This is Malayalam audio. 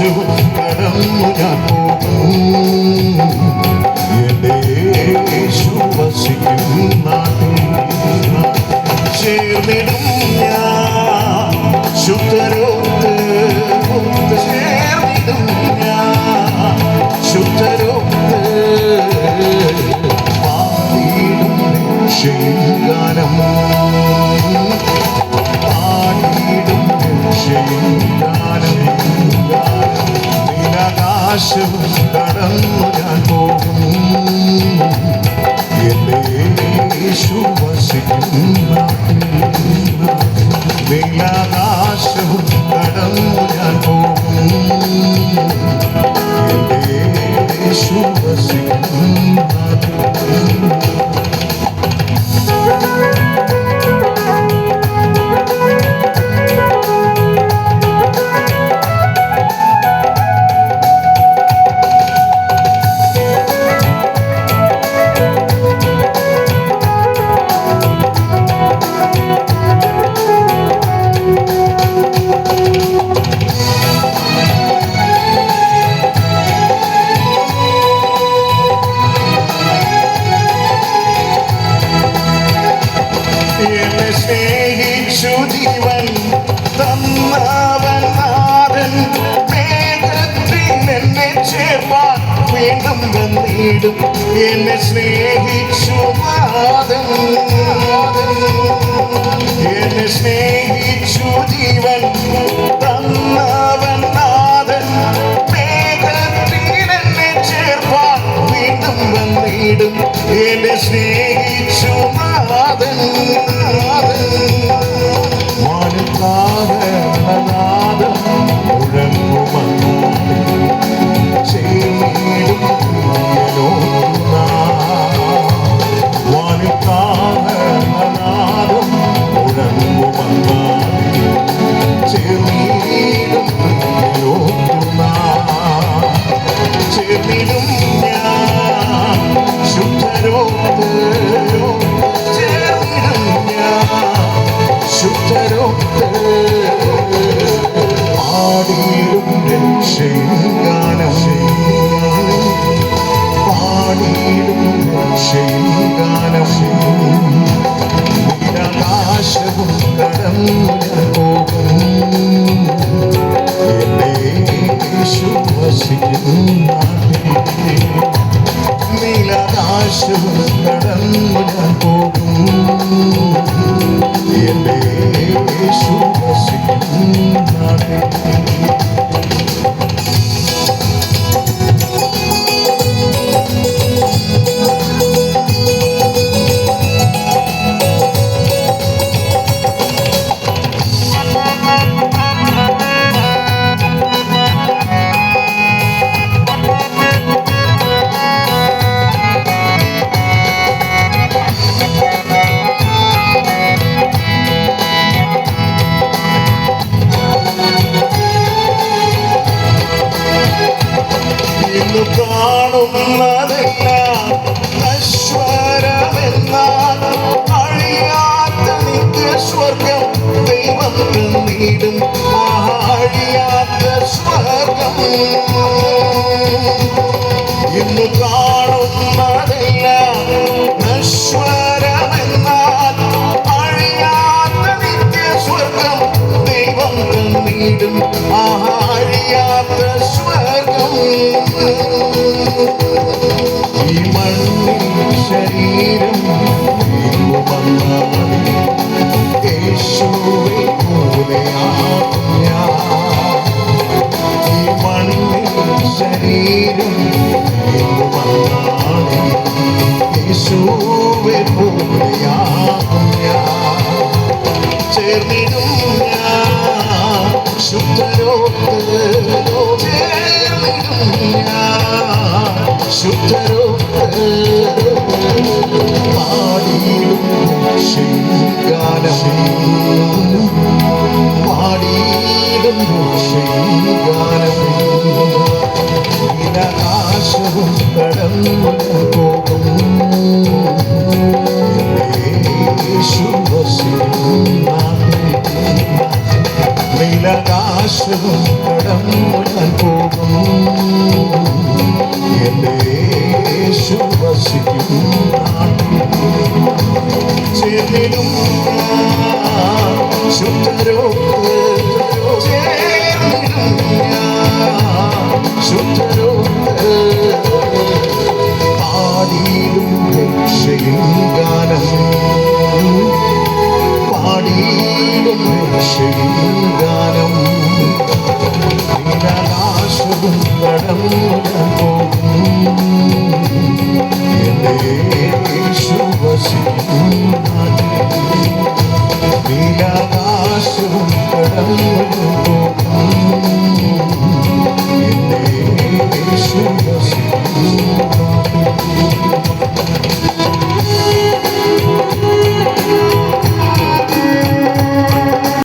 നീലാകാശവും കടന്നു ഞാൻ പോകും. എന്റെ യേശു വസിക്കും നാട്ടിൽ ചേർന്നിടും ഞാൻ ശുദ്ധരോത്ത്. ചേർന്നിടും ഞാൻ ശുദ്ധരോത്ത്. പാടിയിടും രക്ഷാഗാനം. പാടിയിടും രക്ഷാഗാനം. നീലാകാശവും കടന്നു ഞാൻ പോകും. എന്റെ യേശു വസിക്കും നാട്ടിൽ. നീലാകാശവും കടന്നു ഞാൻ പോകും. എന്റെ യേശു വസിക്കും നാട്ടിൽ. സ്നേഹിച്ചു ജീവൻ തന്നവൻ നാഥൻ. മേഘത്തിൽ എന്നെ ചേർപ്പാൻ വീണ്ടും വന്നിടും. എന്നെ സ്നേഹിച്ചു നാഥൻ. എന്നെ സ്നേഹിച്ചു ജീവൻ തന്നവൻ നാഥൻ. മേഘത്തിൽ എന്നെ ചേർപ്പാൻ വീണ്ടും വന്നിടും. എന്നെ സ്നേഹിച്ചു നാഥൻ. വാനത്താകനാദം മുഴങ്ങുമന്നു ചേർന്നിടും പ്രിയനോടുന്ന. വാനത്താകനാദം മുഴങ്ങുമന്നു ചേർന്നിടും പ്രിയനോടുന്ന. ചേർന്നിടും ഞാൻ ശുദ്ധരോത്ത്. ശുദ്ധരോത്ത്. പാടിയിടും രക്ഷാഗാനം. പാടിയിടും രക്ഷാഗാനം. നീലാകാശവും കടന്നു ഞാൻ പോകും. എന്റെ യേശു വസിക്കും നാട്ടിൽ. നീലാകാശവും കടന്നു ഞാൻ പോകും. എന്റെ യേശു വസിക്കും നാട്ടിൽ. കാണുന്നതെല്ലാം നശ്വരമെന്നാൽ അഴിയാത്ത നിത്യസ്വർഗം ദൈവം തന്നിടും. അഴിയാത്ത സ്വർഗം. ഇന്ന് കാണുന്നതെല്ലാം നശ്വരമെന്നാൽ അഴിയാത്ത നിത്യസ്വർഗം ദൈവം തന്നിടും. അഴിയാത്ത സ്വർഗം. ഈ മണ്ണിൽ ശരീരം യേശുവെ പോലെയാകും ഞാൻ. ഈ മണ്ണിൽ ശരീരം യേശുവെ പോലെയാകും ഞാൻ. ചേർന്നിടും ഞാൻ ശുദ്ധരോത്ത്. ചേർന്നിടും ഞാൻ ശുദ്ധരോത്ത്. പാടിയിടും രക്ഷാഗാനം. പാടിയിടും രക്ഷാഗാനം. നീലാകാശവും കടന്നു പോകും. യേശു വസിക്കും നാട്ടിൽ. നീലാകാശ നീലാകാശവും കടന്നു ഞാൻ പോകും. എന്റെ യേശു വസിക്കും നാട്ടിൽ ചേർന്നിടും ഞാൻ ശുദ്ധരോട് ചേർന്നിടും ഞാൻ ശുദ്ധരോട് പാടിയിടും രക്ഷയും ഗാനം പാടിയിടും രക്ഷയും ഗാനം നീലാകാശവും കടന്നു ഞാൻ പോകും. എന്റെ യേശു വസിക്കും നാട്ടിൽ നീലാകാശവും കടന്നു ഞാൻ പോകും.